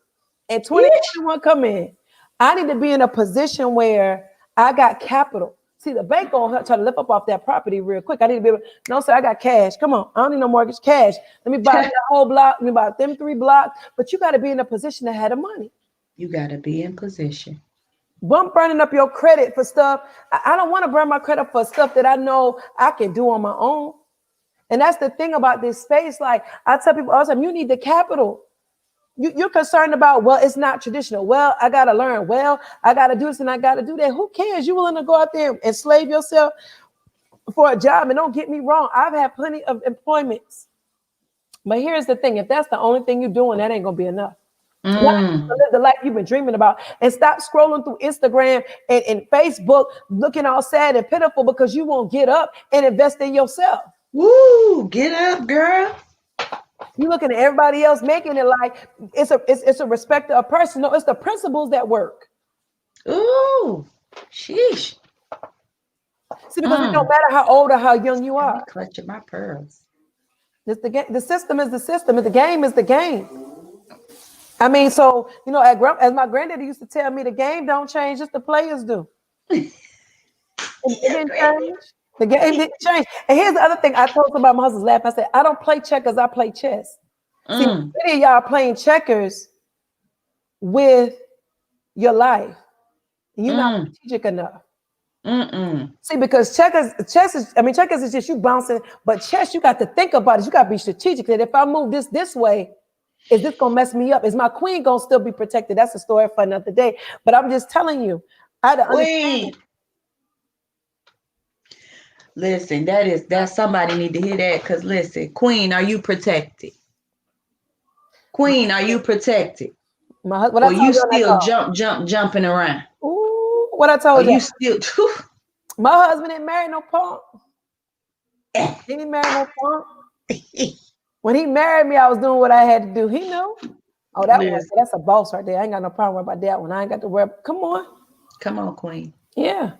and 2021 come in, I need to be in a position where I got capital. See, the bank gonna try to lift up off that property real quick. I need to be able, no, sir, I got cash. Come on, I don't need no mortgage, cash. Let me buy that whole block. Let me buy them 3 blocks. But you got to be in a position to have the money. You got to be in position. Bump burning up your credit for stuff. I don't want to burn my credit for stuff that I know I can do on my own. And that's the thing about this space. Like I tell people all the time, you need the capital. You're concerned about, well, it's not traditional. Well, I got to learn. Well, I got to do this and I got to do that. Who cares? You willing to go out there and slave yourself for a job? And don't get me wrong, I've had plenty of employments. But here's the thing. If that's the only thing you're doing, that ain't going to be enough. So live the life you've been dreaming about, and stop scrolling through Instagram and Facebook looking all sad and pitiful because you won't get up and invest in yourself. Woo, get up, girl. You looking at everybody else making it like it's a respect of a person. No, it's the principles that work. Ooh, sheesh. See, because it don't matter how old or how young you are. Clutching my pearls. It's the game. The system is the system, and the game is the game. I mean, so, you know, as my granddaddy used to tell me, the game don't change, just the players do. It didn't change. The game didn't change. And here's the other thing I told somebody, my husband's laughing. I said, I don't play checkers, I play chess. See, many of y'all are playing checkers with your life. You're not strategic enough. See, because checkers is just you bouncing, but chess, you got to think about it. You got to be strategic. That if I move this way, is this gonna mess me up? Is my queen gonna still be protected? That's a story for another day. But I'm just telling you, I had to understand. Listen, that's somebody need to hear that. Because listen, queen, are you protected? Queen, are you protected? Or you still jumping around? Ooh, what I told you. You still? My husband ain't married no punk. He ain't married no punk. When he married me, I was doing what I had to do. He knew. Oh, that's a boss right there. I ain't got no problem about that one. I ain't got to worry. Come on, queen. Yeah.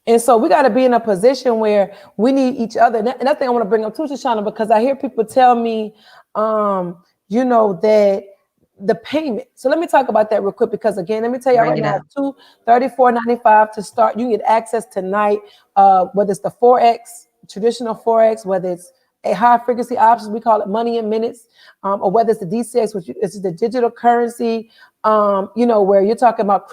And so we got to be in a position where we need each other. And that thing I want to bring up too, Shoshana, because I hear people tell me, you know, that the payment. So let me talk about that real quick, because again, let me tell you right now, $234.95 to start. You can get access tonight, whether it's the Forex, traditional Forex, whether it's a high frequency options, we call it money in minutes, or whether it's the DCX, which is the digital currency, you know, where you're talking about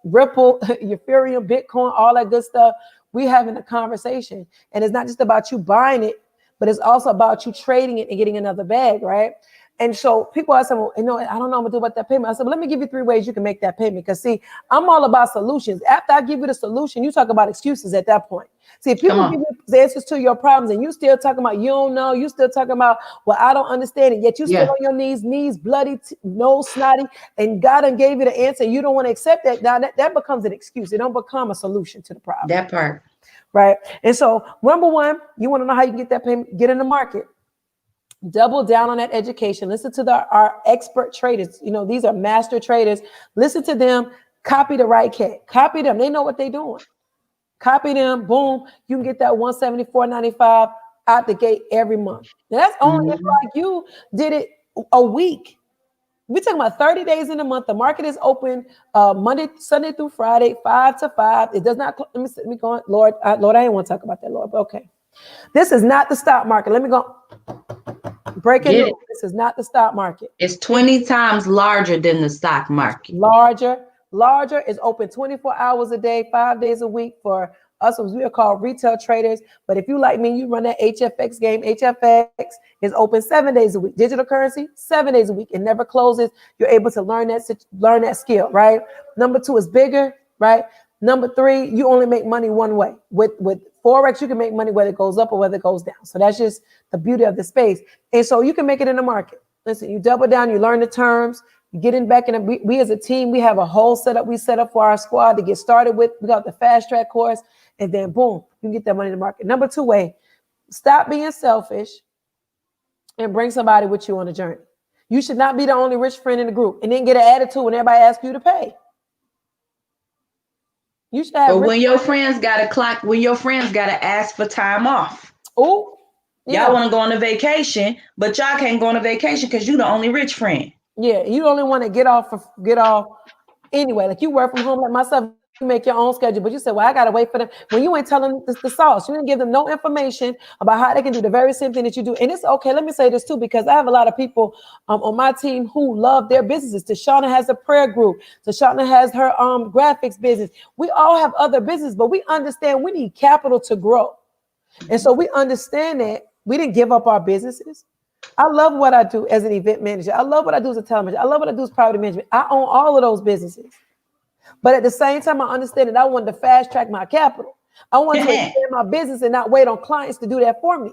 Ripple, Ethereum, Bitcoin, all that good stuff. We having a conversation, and it's not just about you buying it, but it's also about you trading it and getting another bag, right? And so people are saying, well, you know, I don't know what to do about that payment. I said, well, let me give you 3 ways you can make that payment. Because see, I'm all about solutions. After I give you the solution, you talk about excuses at that point. See, if people give you the answers to your problems and you still talking about you don't know, you still talking about, well, I don't understand it, yet you still on your knees bloody, nose snotty, and God done gave you the answer. You don't want to accept that. Now that becomes an excuse. It don't become a solution to the problem. That part. Right. And so number one, you want to know how you can get that payment, get in the market. Double down on that education. Listen to our expert traders. You know, these are master traders. Listen to them. Copy the right cat. Copy them. They know what they're doing. Copy them. Boom. You can get that $174.95 out the gate every month. Now, that's only if like you did it a week. We're talking about 30 days in a month. The market is open Monday, Sunday through Friday, 5 to 5. It does not, let me go on. Lord, Lord, I didn't want to talk about that, Lord, but okay. This is not the stock market. Let me go. Breaking Get news. it? This is not the stock market. It's 20 times larger than the stock market. Larger is open 24 hours a day, 5 days a week for us, as we are called retail traders. But if you like me, you run that HFX game. HFX is open 7 days a week. Digital currency, 7 days a week. It never closes. You're able to learn that skill, right? Number 2 is bigger, right? Number 3, you only make money one way. With Forex, you can make money whether it goes up or whether it goes down. So that's just the beauty of the space. And so you can make it in the market. Listen, you double down, you learn the terms, you get in back in. We as a team, we have a whole setup we set up for our squad to get started with. We got the fast track course, and then boom, you can get that money in the market. Number 2 way, stop being selfish and bring somebody with you on the journey. You should not be the only rich friend in the group and then get an attitude when everybody asks you to pay. You should have. But when your friends got to clock, when your friends got to ask for time off. Oh, yeah. Y'all want to go on a vacation, but y'all can't go on a vacation because you the only rich friend. Yeah, you only want to get off anyway. Like you work from home like myself, you make your own schedule, but you said, well, I got to wait for them. When you ain't telling the sauce, you didn't give them no information about how they can do the very same thing that you do. And it's okay. Let me say this too, because I have a lot of people on my team who love their businesses. Tashana has a prayer group. Tashana has her graphics business. We all have other businesses, but we understand we need capital to grow. And so we understand that we didn't give up our businesses. I love what I do as an event manager. I love what I do as a television. I love what I do as property management. I own all of those businesses. But at the same time, I understand that I wanted to fast track my capital. I wanted to expand my business and not wait on clients to do that for me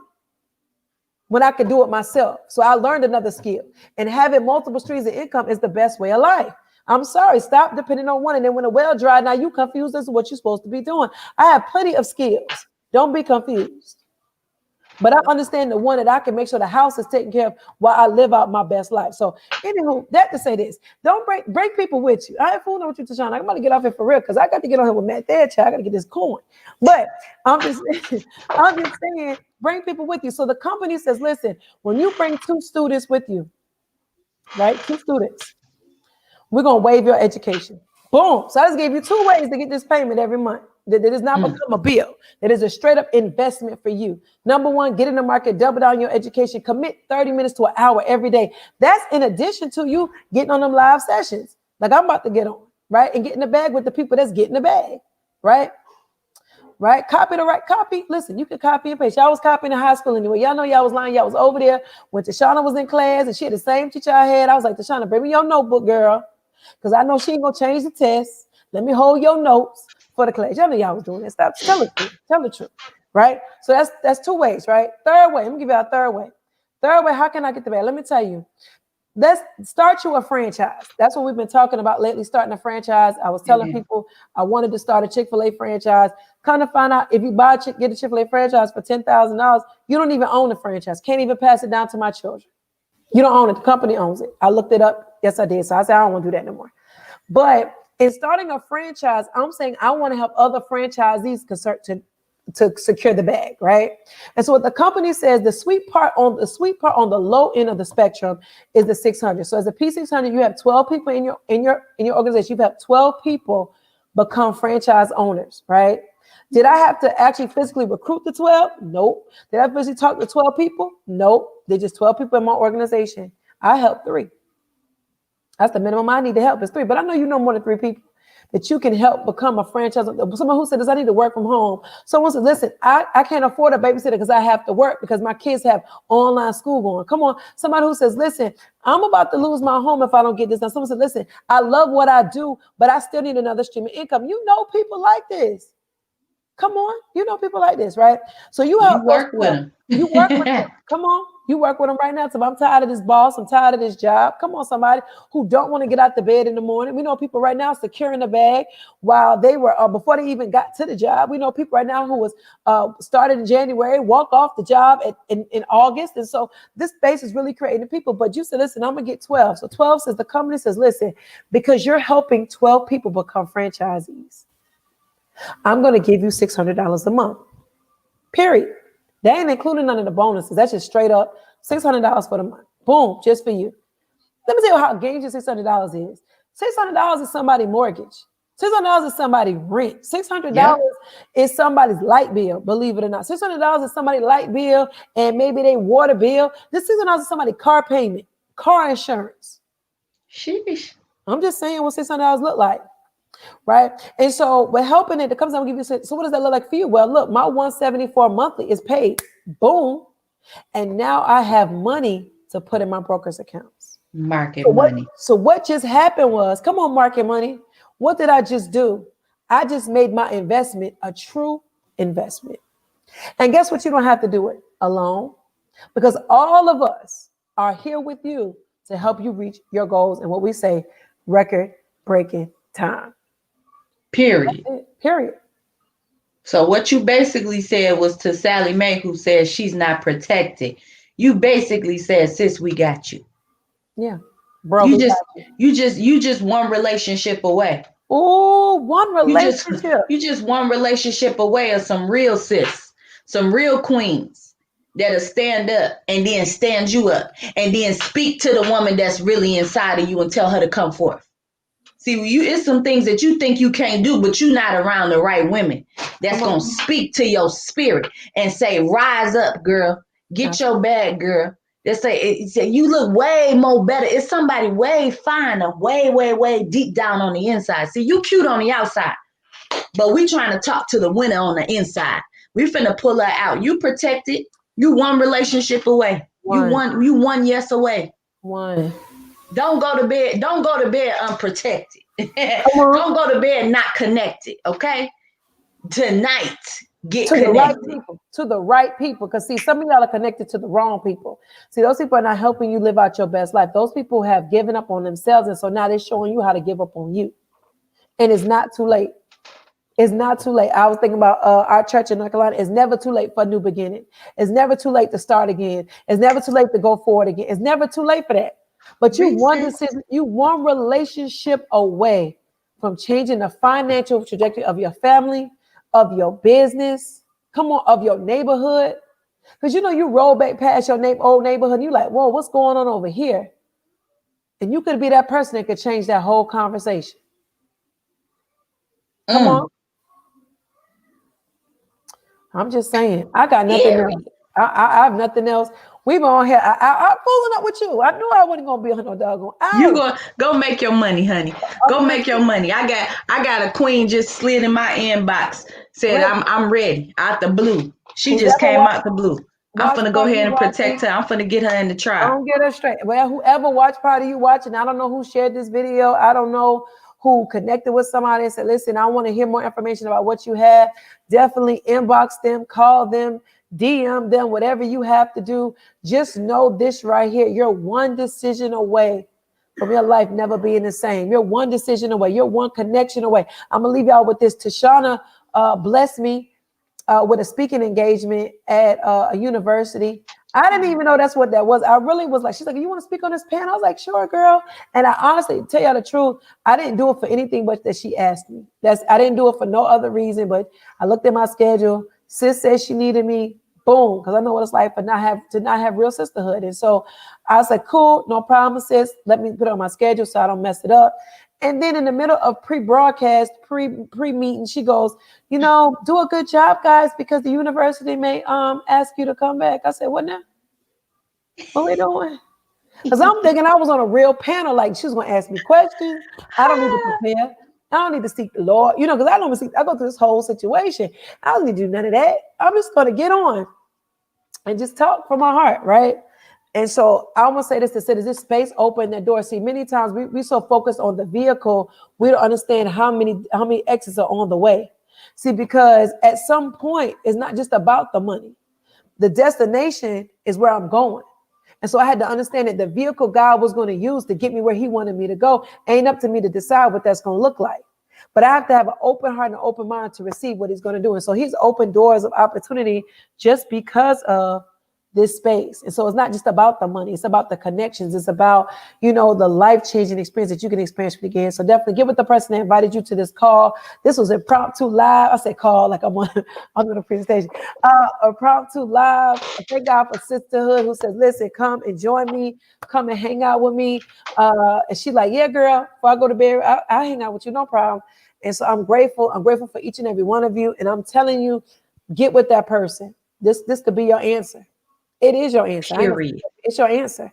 when I could do it myself. So I learned another skill. And having multiple streams of income is the best way of life. I'm sorry, stop depending on one. And then when the well dry, now you confused as to what you're supposed to be doing. I have plenty of skills. Don't be confused. But I understand the one that I can make sure the house is taken care of while I live out my best life. So anywho, that to say this, don't bring people with you. I ain't fooling with you, Tashana. I'm about to get off here for real because I got to get on here with Matt there, child. I got to get this coin. But I'm just saying, bring people with you. So the company says, listen, when you bring 2 students with you, right? 2 students, we're going to waive your education. Boom. So I just gave you 2 ways to get this payment every month. That does not become a bill. That is a straight up investment for you. Number 1, get in the market, double down your education, commit 30 minutes to an hour every day. That's in addition to you getting on them live sessions. Like I'm about to get on, right? And get in the bag with the people that's getting the bag, right? Right? Copy the right copy. Listen, you can copy and paste. Y'all was copying in high school anyway. Y'all know y'all was lying. Y'all was over there when Tashana was in class and she had the same teacher I had. I was like, Tashana, bring me your notebook, girl. Because I know she ain't going to change the test. Let me hold your notes for the class. Y'all know y'all was doing that. Stop. Tell the truth. Tell the truth. Right? So that's 2 ways, right? Third way. Let me give you a third way. Third way, how can I get the bag? Let me tell you. Let's start you a franchise. That's what we've been talking about lately, starting a franchise. I was telling people I wanted to start a Chick-fil-A franchise. Kind of find out if you get a Chick-fil-A franchise for $10,000, you don't even own the franchise. Can't even pass it down to my children. You don't own it. The company owns it. I looked it up. Yes, I did. So I said, I don't want to do that no more. But in starting a franchise, I'm saying I want to help other franchisees to secure the bag, right? And so what the company says, the sweet part on the low end of the spectrum is the 600. So as a P600, you have 12 people in your organization. You have 12 people become franchise owners, right? Did I have to actually physically recruit the 12? Nope. Did I physically talk to 12 people? Nope. They're just 12 people in my organization. I helped 3. That's the minimum I need to help is 3. But I know you know more than 3 people that you can help become a franchise. Someone who said this, I need to work from home. Someone said, listen, I can't afford a babysitter because I have to work because my kids have online school going. Come on. Somebody who says, listen, I'm about to lose my home if I don't get this done. Someone said, listen, I love what I do, but I still need another stream of income. You know people like this. Come on. You know people like this, right? So you work with them. You work with them. Come on. You work with them right now. So I'm tired of this boss. I'm tired of this job. Come on, somebody who don't want to get out the bed in the morning. We know people right now securing the bag while they were, before they even got to the job. We know people right now who was started in January, walk off the job in August. And so this space is really creating people. But you said, listen, I'm going to get 12. So 12 says, the company says, listen, because you're helping 12 people become franchisees, I'm going to give you $600 a month, period. They ain't including none of the bonuses. That's just straight up $600 for the month. Boom, just for you. Let me tell you how dangerous $600 is. $600 is somebody's mortgage. $600 is somebody's rent. $600 Yep. is somebody's light bill, believe it or not. $600 is somebody's light bill and maybe their water bill. This $600 is somebody's car payment, car insurance. Sheesh. I'm just saying what $600 look like, right? And so we're helping it. It comes out and give you. So what does that look like for you? Well, look, my $174 monthly is paid. Boom. And now I have money to put in my broker's accounts. Market So money. what just happened was, come on, market money. What did I just do? I just made my investment a true investment. And guess what? You don't have to do it alone, because all of us are here with you to help you reach your goals and what we say, record-breaking time. Period. Period. So what you basically said was to Sally Mae, who says she's not protected. You basically said, sis, we got you. Yeah. Bro, You just one relationship away. Oh, one relationship. You just one relationship away of some real sis, some real queens that'll stand up and then stand you up and then speak to the woman that's really inside of you and tell her to come forth. See, it's some things that you think you can't do, but you're not around the right women that's going to speak to your spirit and say, rise up, girl. Get your bag, girl. They say, you look way more better. It's somebody way finer, way, way, way deep down on the inside. See, you cute on the outside, but we trying to talk to the winner on the inside. We finna pull her out. You protected. You one relationship away. You one yes away. One. Don't go to bed. Don't go to bed unprotected. Don't go to bed not connected. Okay. Tonight, get to connected. the right people. To the right people. Because see, some of y'all are connected to the wrong people. See, those people are not helping you live out your best life. Those people have given up on themselves, and so now they're showing you how to give up on you. And it's not too late. It's not too late. I was thinking about our church in North Carolina. It's never too late for a new beginning. It's never too late to start again. It's never too late to go forward again. It's never too late for that. But you one relationship away from changing the financial trajectory of your family, of your business, come on, of your neighborhood. Because you roll back past your old neighborhood and you're like, whoa, what's going on over here? And you could be that person that could change that whole conversation. Come on. I'm just saying, I got nothing else. I have nothing else. We've been on here. I'm fooling up with you. I knew I wasn't gonna be on no doggone. You go make your money, honey. Go make your money. I got a queen just slid in my inbox. Said I'm ready out the blue. She just came out the blue. I'm finna go ahead and protect her. I'm finna get her in the trial. Don't get her straight. Well, whoever watch party you watching, I don't know who shared this video. I don't know who connected with somebody and said, listen, I want to hear more information about what you have. Definitely inbox them, call them, DM them, whatever you have to do. Just know this right here. You're one decision away from your life never being the same. You're one decision away. You're one connection away. I'm going to leave y'all with this. Tashana blessed me with a speaking engagement at a university. I didn't even know that's what that was. I really was like, she's like, you want to speak on this panel? I was like, sure, girl. And I honestly, tell you the truth, I didn't do it for anything but that she asked me. I didn't do it for no other reason, but I looked at my schedule. Sis said she needed me. Boom. Because I know what it's like to not have real sisterhood. And so I was like, cool, no problem, sis. Let me put it on my schedule so I don't mess it up. And then in the middle of pre-broadcast, pre-meeting, she goes, do a good job, guys, because the university may ask you to come back. I said, what now? What we doing? Because I'm thinking I was on a real panel, like she was going to ask me questions. I don't need to prepare. I don't need to seek the Lord, because I go through this whole situation. I don't need to do none of that. I'm just going to get on and just talk from my heart, right? And so I want to say this to say, is this space open that door? See, many times we so focused on the vehicle, we don't understand how many exits are on the way. See, because at some point, it's not just about the money. The destination is where I'm going. And so I had to understand that the vehicle God was going to use to get me where he wanted me to go ain't up to me to decide what that's going to look like. But I have to have an open heart and an open mind to receive what he's going to do. And so he's opened doors of opportunity just because of this space. And so it's not just about the money, it's about the connections. It's about, the life-changing experience that you can experience again. So definitely get with the person that invited you to this call. This was impromptu live. I say call like I'm on the presentation. Impromptu live. Thank God for Sisterhood, who says, listen, come and join me, come and hang out with me. And she's like, yeah, girl, before I go to bed, I'll hang out with you, no problem. And so I'm grateful. I'm grateful for each and every one of you. And I'm telling you, get with that person. This could be your answer. It is your answer. I know Period. it's your answer.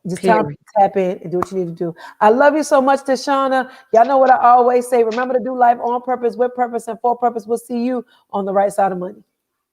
Just time Period. to tap in and do what you need to do. I love you so much, Tashana. Y'all know what I always say. Remember to do life on purpose, with purpose, and for purpose. We'll see you on the right side of money.